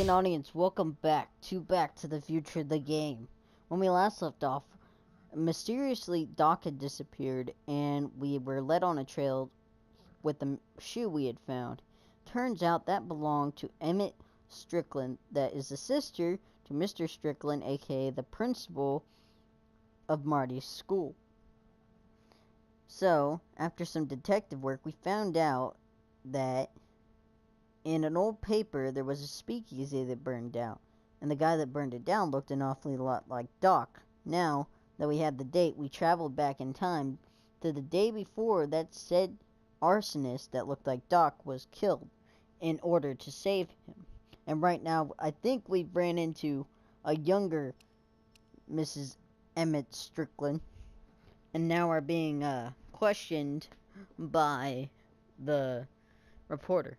again, audience. Welcome back to the Future, the game. When we last left off, mysteriously Doc had disappeared, and we were led on a trail with the shoe we had found. Turns out that belonged to Emmett Strickland, that is the sister to Mr. Strickland, aka the principal of Marty's school. So, after some detective work, we found out that in an old paper there was a speakeasy that burned down, and the guy that burned it down looked an awfully lot like Doc. Now that we had the date, we traveled back in time to the day before that said arsonist that looked like Doc was killed in order to save him. And right now, I think we've ran into a younger Mrs. Emmett Strickland, and now are being questioned by the reporter.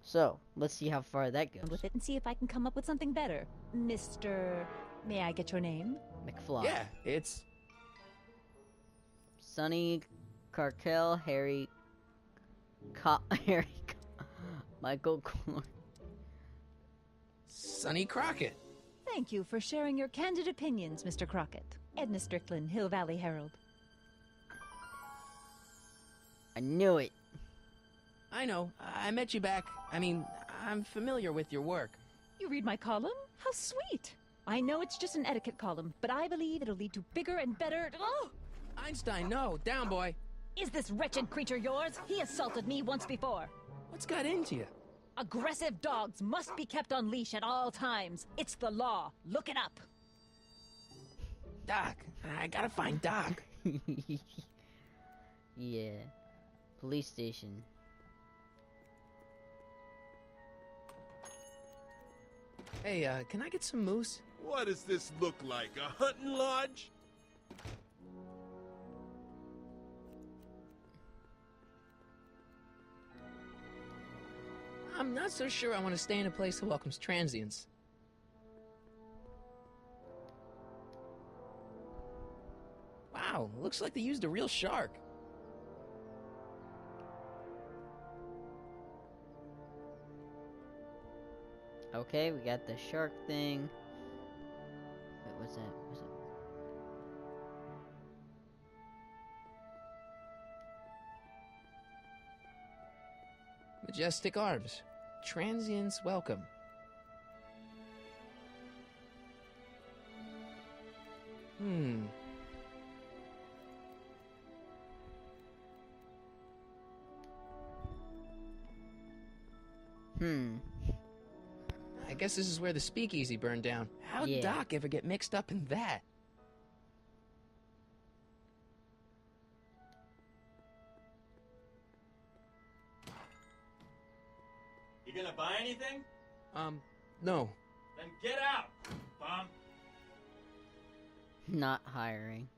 So, let's see how far that goes. With it and see if I can come up with something better. Mr. May I get your name? McFly. Yeah, it's... Sonny, Carkel, Harry, Michael Corn. Sonny Crockett. Thank you for sharing your candid opinions, Mr. Crockett. Edna Strickland, Hill Valley Herald. I knew it. I know. I met you back. I'm familiar with your work. You read my column? How sweet! I know it's just an etiquette column, but I believe it'll lead to bigger and better... Oh! Einstein, no. Down, boy. Is this wretched creature yours? He assaulted me once before. What's got into you? Aggressive dogs must be kept on leash at all times. It's the law. Look it up. Doc. I gotta find Doc. Yeah. Police station. Hey, can I get some moose? What does this look like, a hunting lodge? I'm not so sure I want to stay in a place that welcomes transients. Wow, looks like they used a real shark. Okay, we got the shark thing. Wait, what's that? What's that? Majestic arms. Transients welcome. Hmm. I guess this is where the speakeasy burned down. How'd Yeah. Doc ever get mixed up in that? You gonna buy anything? No. Then get out, bum! Not hiring.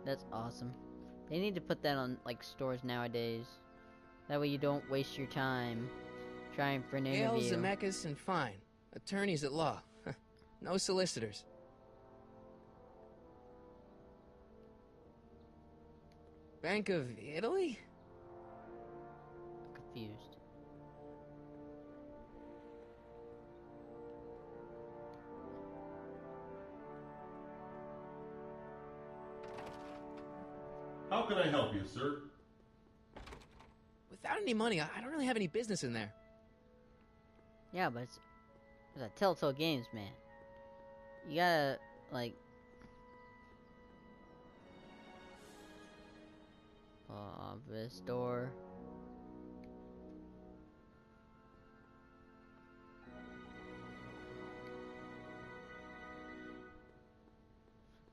That's awesome. They need to put that on, like, stores nowadays. That way you don't waste your time trying for an Gale, interview. Zemeckis, and Fine. Attorneys at law. No solicitors. Bank of Italy? Confused. How can I help you, sir? Without any money, I don't really have any business in there. Yeah, but it's a Telltale Games, man. You gotta, like... Office door.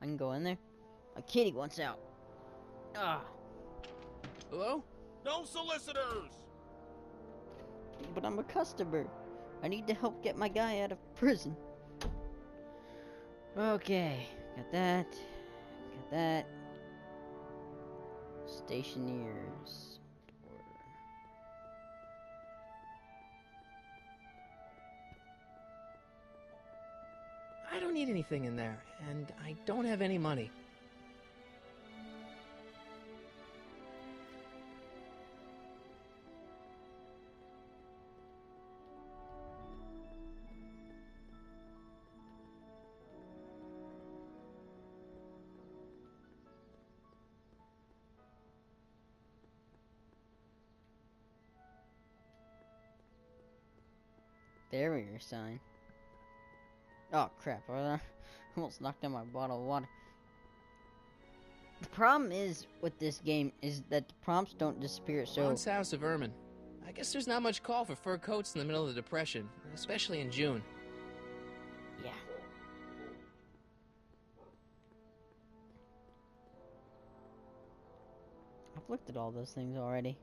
I can go in there. A kitty wants out. Ah. Hello? No solicitors! But I'm a customer. I need to help get my guy out of prison. Okay, got that. Got that. Stationeers. I don't need anything in there, and I don't have any money. Barrier sign. Oh crap, I almost knocked down my bottle of water. The problem is with this game is that the prompts don't disappear, so... Ron's House of Ermine. I guess there's not much call for fur coats in the middle of the Depression, especially in June. Yeah. I've looked at all those things already.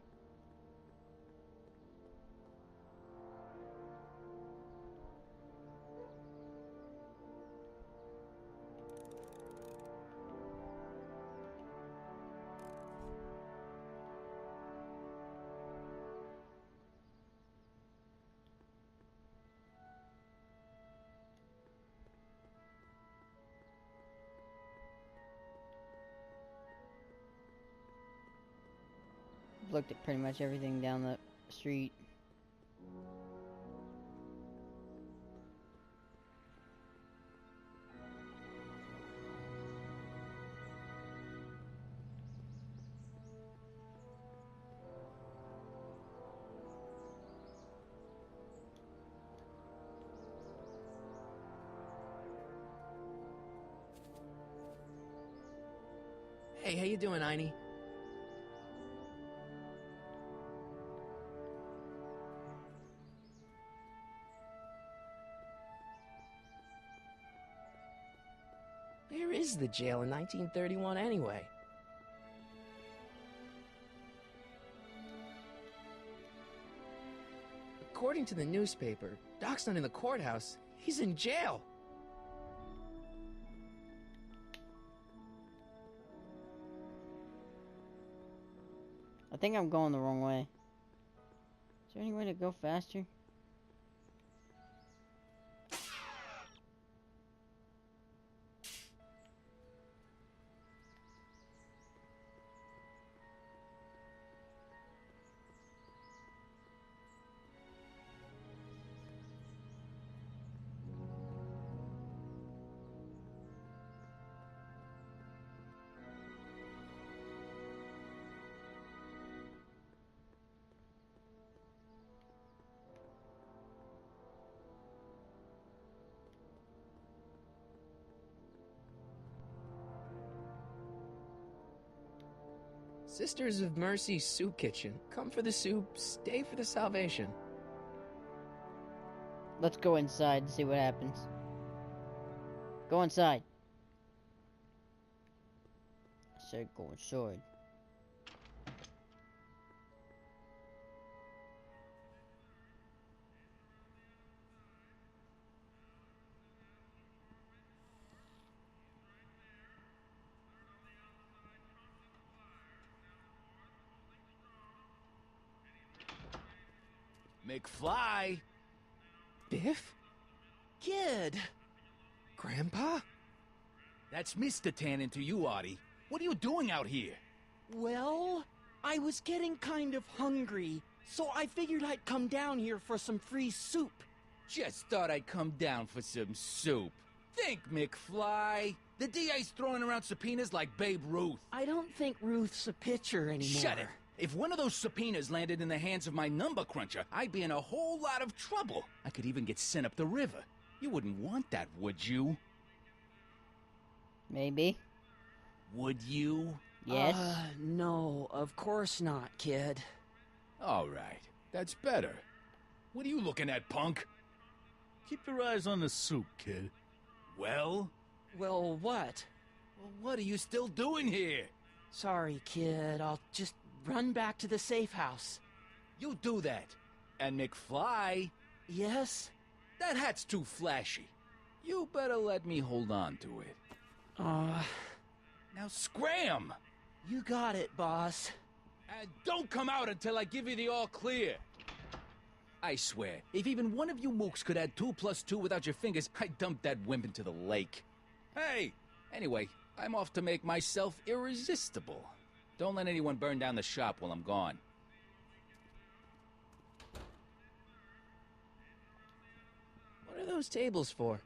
I've looked at pretty much everything down the street. Hey, how you doing, Einie? Where is the jail in 1931 anyway? According to the newspaper, Doc's not in the courthouse. He's in jail. I think I'm going the wrong way. Is there any way to go faster? Sisters of Mercy Soup Kitchen. Come for the soup, stay for the salvation. Let's go inside and see what happens. Go inside. I said go inside. McFly! Biff? Kid! Grandpa? That's Mr. Tannen to you, Artie. What are you doing out here? Well, I was getting kind of hungry, so I figured I'd come down here for some free soup. Just thought I'd come down for some soup. Think, McFly. The DA's throwing around subpoenas like Babe Ruth. I don't think Ruth's a pitcher anymore. Shut it! If one of those subpoenas landed in the hands of my number cruncher, I'd be in a whole lot of trouble. I could even get sent up the river. You wouldn't want that, would you? Maybe. Would you? Yes. No, of course not, kid. All right. That's better. What are you looking at, punk? Keep your eyes on the soup, kid. Well? Well, what? Well, what are you still doing here? Sorry, kid. I'll just run back to the safe house. You do that. And McFly, Yes? that hat's too flashy. You better let me hold on to it. Now scram! You got it, boss. And don't come out until I give you the all clear. I swear, if even one of you mooks could add 2 plus 2 without your fingers, I'd dump that wimp into the lake. Hey! Anyway, I'm off to make myself irresistible. Don't let anyone burn down the shop while I'm gone. What are those tables for?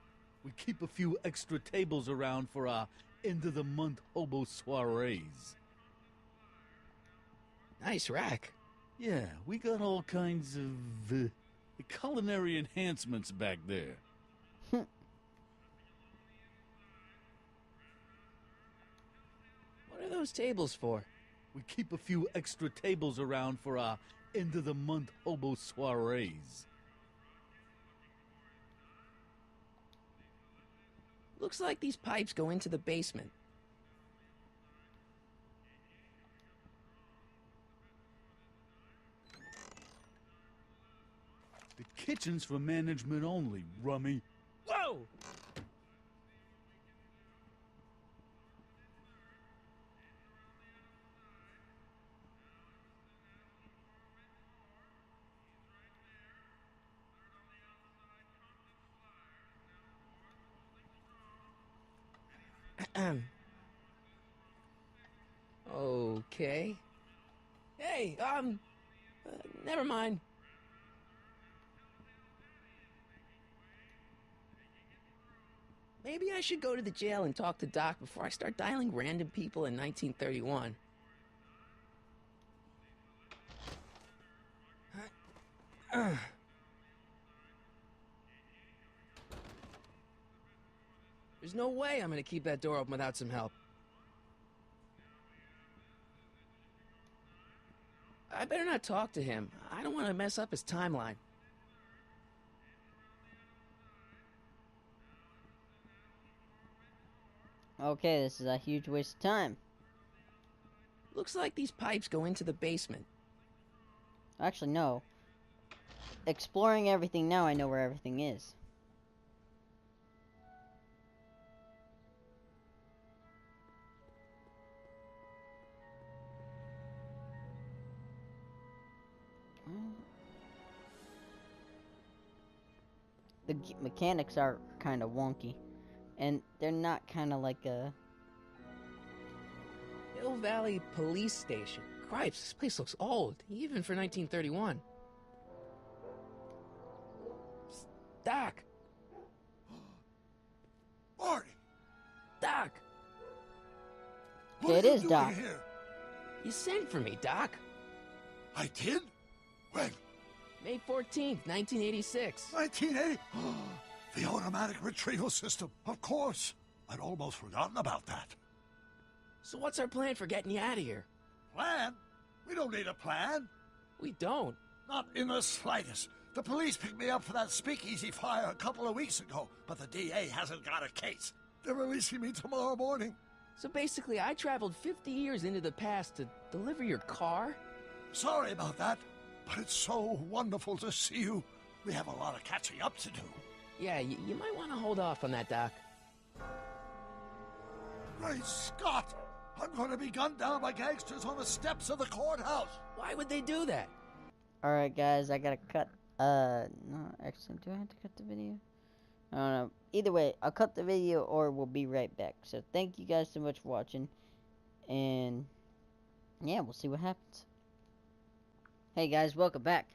We keep a few extra tables around for our end-of-the-month hobo soirees. Nice rack. Yeah, we got all kinds of The culinary enhancements back there. What are those tables for? We keep a few extra tables around for our end-of-the-month hobo soirees. Looks like these pipes go into the basement. The kitchen's for management only, rummy. Whoa! Okay. Hey, never mind. Maybe I should go to the jail and talk to Doc before I start dialing random people in 1931. There's no way I'm gonna keep that door open without some help. I better not talk to him. I don't want to mess up his timeline. Okay, this is a huge waste of time. Looks like these pipes go into the basement. Actually, no. Exploring everything now, I know where everything is. The mechanics are kind of wonky. And they're not kind of like a... Hill Valley Police Station. Cripes, this place looks old, even for 1931. Doc! Marty! Doc! What It are you is doing Doc. here? You sent for me, Doc. I did? When? May 14th, 1986. 1980? The automatic retrieval system, of course. I'd almost forgotten about that. So what's our plan for getting you out of here? Plan? We don't need a plan. We don't. Not in the slightest. The police picked me up for that speakeasy fire a couple of weeks ago, but the DA hasn't got a case. They're releasing me tomorrow morning. So basically, I traveled 50 years into the past to deliver your car? Sorry about that, but it's so wonderful to see you. We have a lot of catching up to do. Yeah, you might want to hold off on that, Doc. Great Scott! I'm going to be gunned down by gangsters on the steps of the courthouse. Why would they do that? Alright, guys, I gotta cut... No, actually, do I have to cut the video? I don't know. Either way, I'll cut the video or we'll be right back. So, thank you guys so much for watching. And, yeah, we'll see what happens. Hey, guys, welcome back.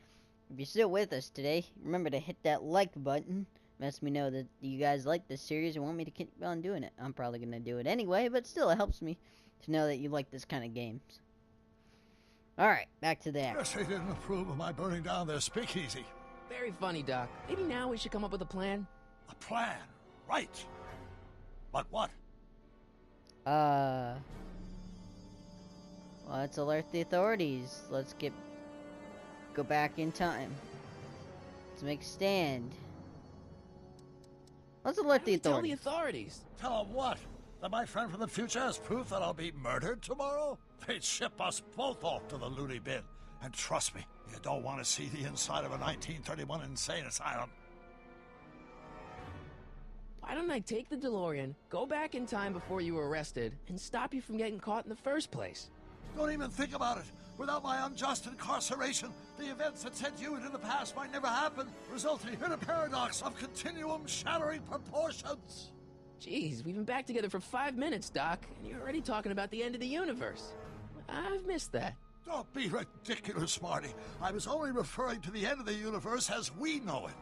If you're still with us today, remember to hit that like button. Lets me know that you guys like this series and want me to keep on doing it. I'm probably going to do it anyway, but still, it helps me to know that you like this kind of games. Alright, back to the action. Guess they didn't approve of my burning down their speakeasy. Very funny, Doc. Maybe now we should come up with a plan? A plan, right. But what? Let's alert the authorities. Let's go back in time. Let's make a stand. Let's alert the Tell the authorities. authorities. Tell them what? That my friend from the future has proof that I'll be murdered tomorrow? They'd ship us both off to the loony bin. And trust me, you don't want to see the inside of a 1931 insane asylum. Why don't I take the DeLorean, go back in time before you were arrested, and stop you from getting caught in the first place? Don't even think about it. Without my unjust incarceration, the events that sent you into the past might never happen, resulting in a paradox of continuum-shattering proportions. Jeez, we've been back together for 5 minutes, Doc, and you're already talking about the end of the universe. I've missed that. Don't be ridiculous, Marty. I was only referring to the end of the universe as we know it.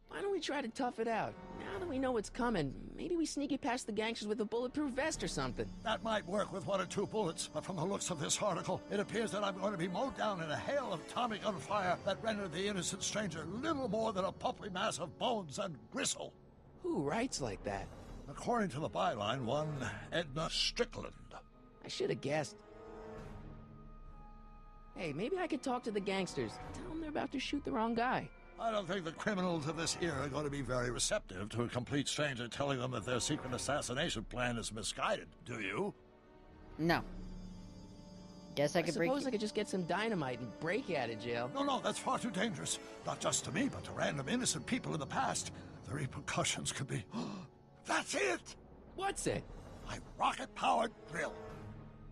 Why don't don't we try to tough it out? Now that we know what's coming, maybe we sneak it past the gangsters with a bulletproof vest or something. That might work with 1 or 2 bullets, but from the looks of this article, it appears that I'm going to be mowed down in a hail of Tommy gunfire that rendered the innocent stranger little more than a pulpy mass of bones and gristle. Who writes like that? According to the byline, one Edna Strickland. I should have guessed. Hey, maybe I could talk to the gangsters. Tell them they're about to shoot the wrong guy. I don't think the criminals of this era are going to be very receptive to a complete stranger telling them that their secret assassination plan is misguided. Do you? No. Guess I could break suppose it. I could just get some dynamite and break you out of jail. No, that's far too dangerous. Not just to me, but to random innocent people in the past. The repercussions could be... That's it! What's it? My rocket-powered drill.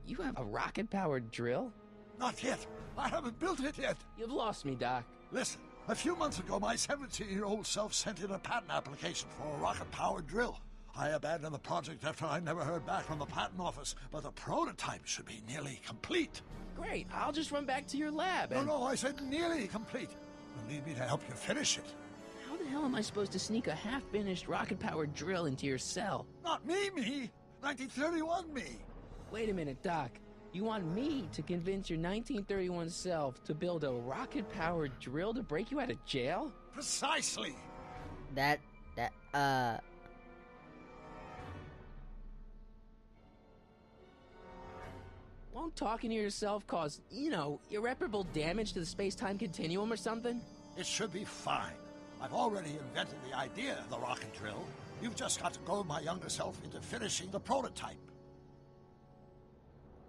You have a rocket-powered drill? Not yet. I haven't built it yet. You've lost me, Doc. Listen, a few months ago, my 17-year-old self sent in a patent application for a rocket-powered drill. I abandoned the project after I never heard back from the patent office, but the prototype should be nearly complete. Great, I'll just run back to your lab and... No, I said nearly complete. You'll need me to help you finish it. How the hell am I supposed to sneak a half-finished rocket-powered drill into your cell? Not me. 1931 me. Wait a minute, Doc. You want me to convince your 1931 self to build a rocket-powered drill to break you out of jail? Precisely. Won't talking to yourself cause, irreparable damage to the space-time continuum or something? It should be fine. I've already invented the idea of the rocket drill. You've just got to goad my younger self into finishing the prototype.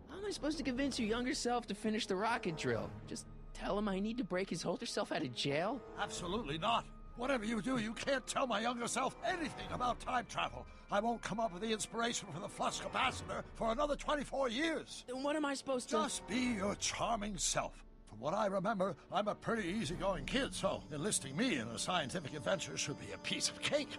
How am I supposed to convince your younger self to finish the rocket drill? Just tell him I need to break his older self out of jail? Absolutely not. Whatever you do, you can't tell my younger self anything about time travel. I won't come up with the inspiration for the flux capacitor for another 24 years. Then what am I supposed to... Just be your charming self. From what I remember, I'm a pretty easygoing kid, so enlisting me in a scientific adventure should be a piece of cake.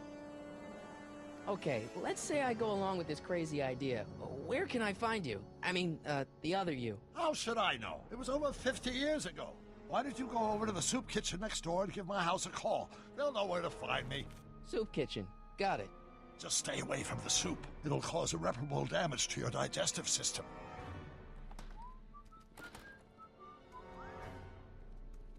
Okay, let's say I go along with this crazy idea. Where can I find you? I mean, the other you. How should I know? It was over 50 years ago. Why don't you go over to the soup kitchen next door and give my house a call? They'll know where to find me. Soup kitchen. Got it. Just stay away from the soup. It'll cause irreparable damage to your digestive system.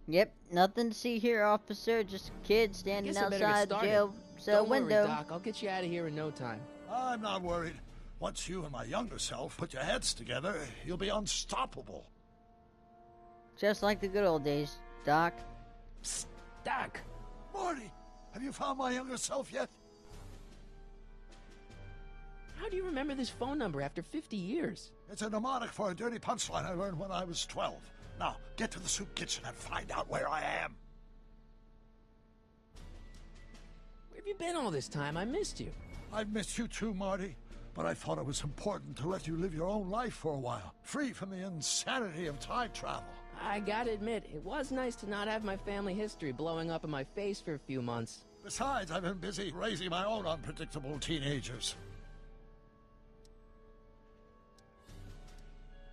Yep, nothing to see here, officer. Just a kid standing Guess I better get outside the started. jail cell Don't window. worry, Doc. I'll get you out of here in no time. I'm not worried. Once you and my younger self put your heads together, you'll be unstoppable. Just like the good old days, Doc. Psst, Doc. Marty, have you found my younger self yet? How do you remember this phone number after 50 years? It's a mnemonic for a dirty punchline I learned when I was 12. Now, get to the soup kitchen and find out where I am. Where have you been all this time? I missed you. I've missed you too, Marty. But I thought it was important to let you live your own life for a while, free from the insanity of time travel. I gotta admit, it was nice to not have my family history blowing up in my face for a few months. Besides, I've been busy raising my own unpredictable teenagers.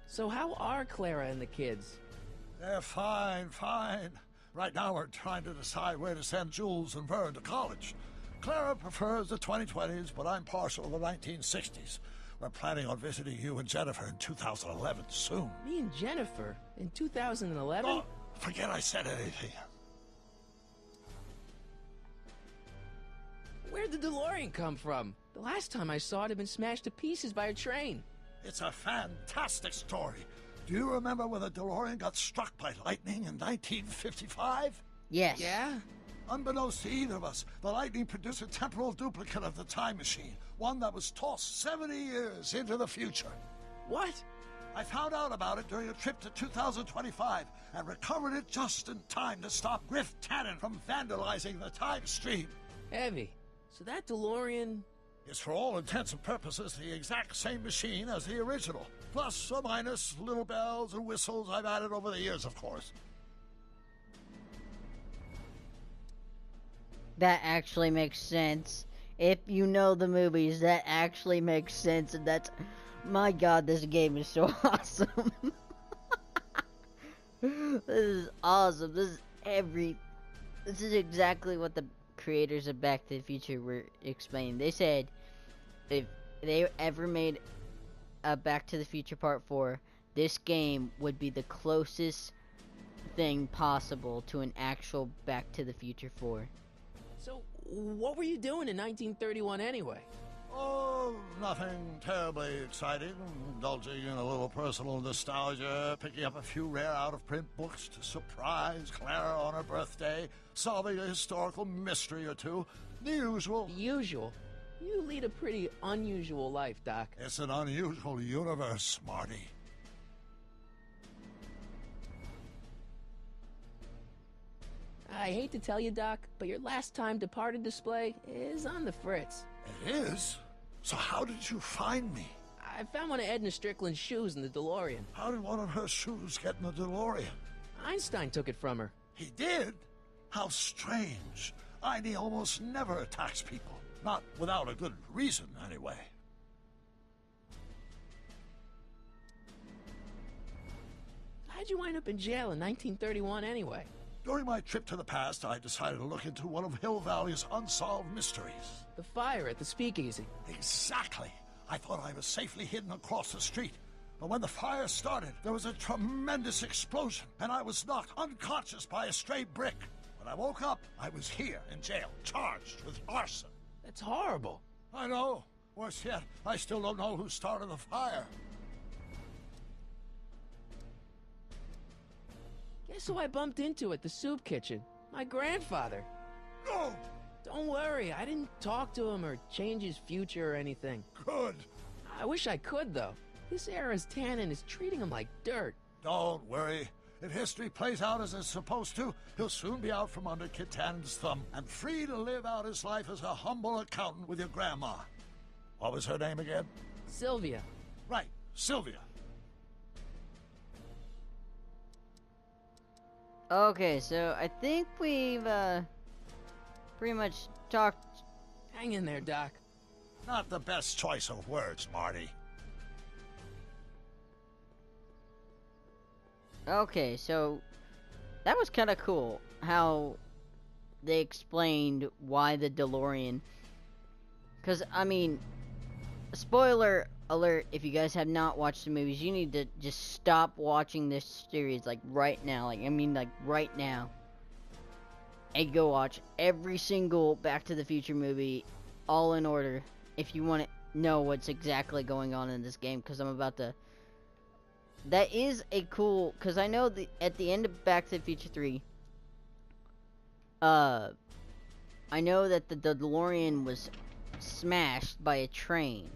So how are Clara and the kids? They're fine. Right now we're trying to decide where to send Jules and Vern to college. Clara prefers the 2020s, but I'm partial to the 1960s. We're planning on visiting you and Jennifer in 2011 soon. Me and Jennifer? In 2011? Oh, forget I said anything. Where'd the DeLorean come from? The last time I saw it had been smashed to pieces by a train. It's a fantastic story. Do you remember when the DeLorean got struck by lightning in 1955? Yes. Yeah? Unbeknownst to either of us, the lightning produced a temporal duplicate of the time machine, one that was tossed 70 years into the future. What? I found out about it during a trip to 2025 and recovered it just in time to stop Griff Tannen from vandalizing the time stream. Heavy. So that DeLorean... Is for all intents and purposes the exact same machine as the original, plus or minus little bells and whistles I've added over the years, of course. That actually makes sense. If you know the movies, that actually makes sense, and that's... My god, this game is so awesome. This is awesome. This is exactly what the creators of Back to the Future were explaining. They said if they ever made a Back to the Future Part 4, this game would be the closest thing possible to an actual Back to the Future 4. So, what were you doing in 1931 anyway? Oh, nothing terribly exciting. Indulging in a little personal nostalgia, picking up a few rare out-of-print books to surprise Clara on her birthday, solving a historical mystery or two. The usual. Usual? You lead a pretty unusual life, Doc. It's an unusual universe, Marty. I hate to tell you, Doc, but your last time departed display is on the fritz. It is? So how did you find me? I found one of Edna Strickland's shoes in the DeLorean. How did one of her shoes get in the DeLorean? Einstein took it from her. He did? How strange. Einie almost never attacks people. Not without a good reason, anyway. How'd you wind up in jail in 1931 anyway? During my trip to the past, I decided to look into one of Hill Valley's unsolved mysteries. The fire at the speakeasy. Exactly. I thought I was safely hidden across the street. But when the fire started, there was a tremendous explosion, and I was knocked unconscious by a stray brick. When I woke up, I was here in jail, charged with arson. That's horrible. I know. Worse yet, I still don't know who started the fire. Guess who I bumped into at the soup kitchen? My grandfather. No! Don't worry, I didn't talk to him or change his future or anything. Good. I wish I could, though. This era's tannin is treating him like dirt. Don't worry. If history plays out as it's supposed to, he'll soon be out from under Kit Tannen's thumb and free to live out his life as a humble accountant with your grandma. What was her name again? Sylvia. Right, Sylvia. Okay, so I think we've pretty much talked. Hang in there, Doc. Not the best choice of words, Marty. Okay, so that was kind of cool how they explained why the DeLorean. Because, I mean, spoiler alert, if you guys have not watched the movies, you need to just stop watching this series, like, right now. Like, I mean, like, right now. And go watch every single Back to the Future movie, all in order, if you want to know what's exactly going on in this game, because I'm about to... That is a cool... Because I know at the end of Back to the Future 3, I know that the DeLorean was smashed by a train.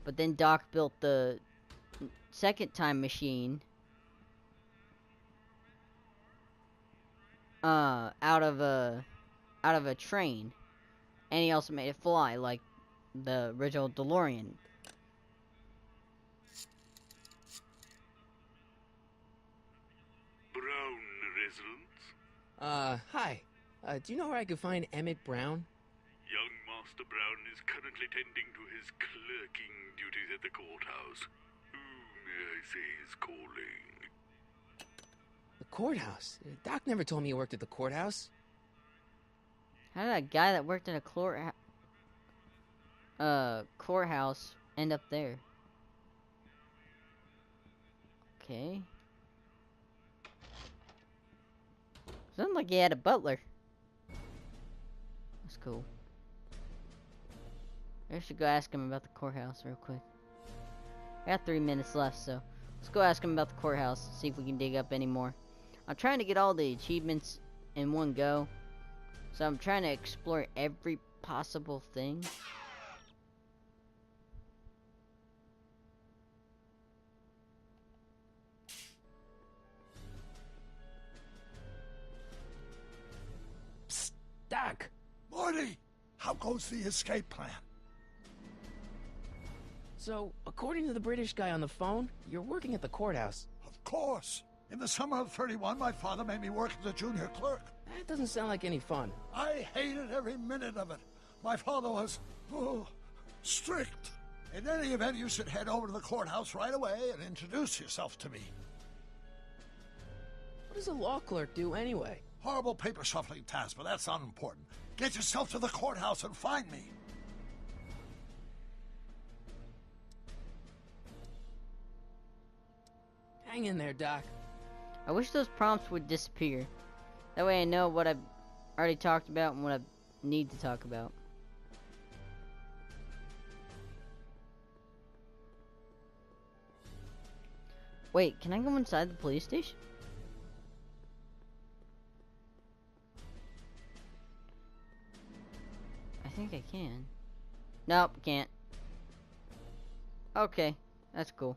But then Doc built the second time machine out of a train, and he also made it fly like the original DeLorean. Brown residence? Hi. Do you know where I could find Emmett Brown? Young Master Brown is currently tending to his clerking duties at the courthouse. Who may I say is calling? The courthouse? Doc never told me he worked at the courthouse. How did a guy that worked at a courthouse end up there? Okay. Sounded like he had a butler. That's cool. I should go ask him about the courthouse real quick. I got 3 minutes left, so let's go ask him about the courthouse, see if we can dig up any more. I'm trying to get all the achievements in one go, so I'm trying to explore every possible thing. Psst, Doc! Marty! How goes the escape plan? So, according to the British guy on the phone, you're working at the courthouse. Of course. In the summer of '31, my father made me work as a junior clerk. That doesn't sound like any fun. I hated every minute of it. My father was, strict. In any event, you should head over to the courthouse right away and introduce yourself to me. What does a law clerk do anyway? Horrible paper shuffling task, but that's unimportant. Get yourself to the courthouse and find me. Hang in there, Doc. I wish those prompts would disappear. That way I know what I've already talked about and what I need to talk about. Wait, can I go inside the police station? I think I can. Nope, can't. Okay, that's cool.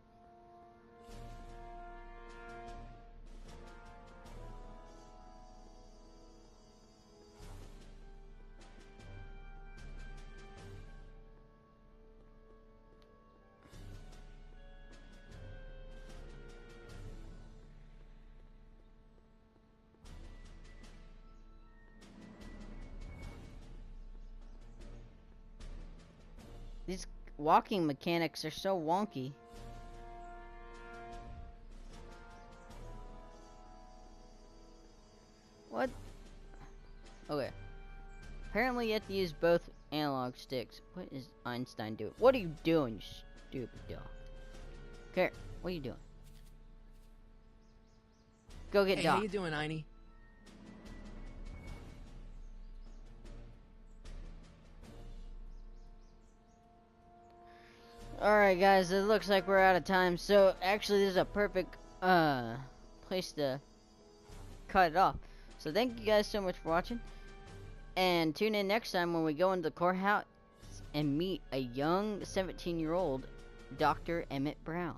These walking mechanics are so wonky. What? Okay. Apparently you have to use both analog sticks. What is Einstein doing? What are you doing, you stupid dog? Okay, what are you doing? Go get Hey, Doc. how you doing, Einie? Alright guys, it looks like we're out of time, so actually this is a perfect place to cut it off. So thank you guys so much for watching, and tune in next time when we go into the courthouse and meet a young 17-year-old Dr. Emmett Brown.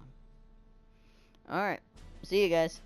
Alright, see you guys.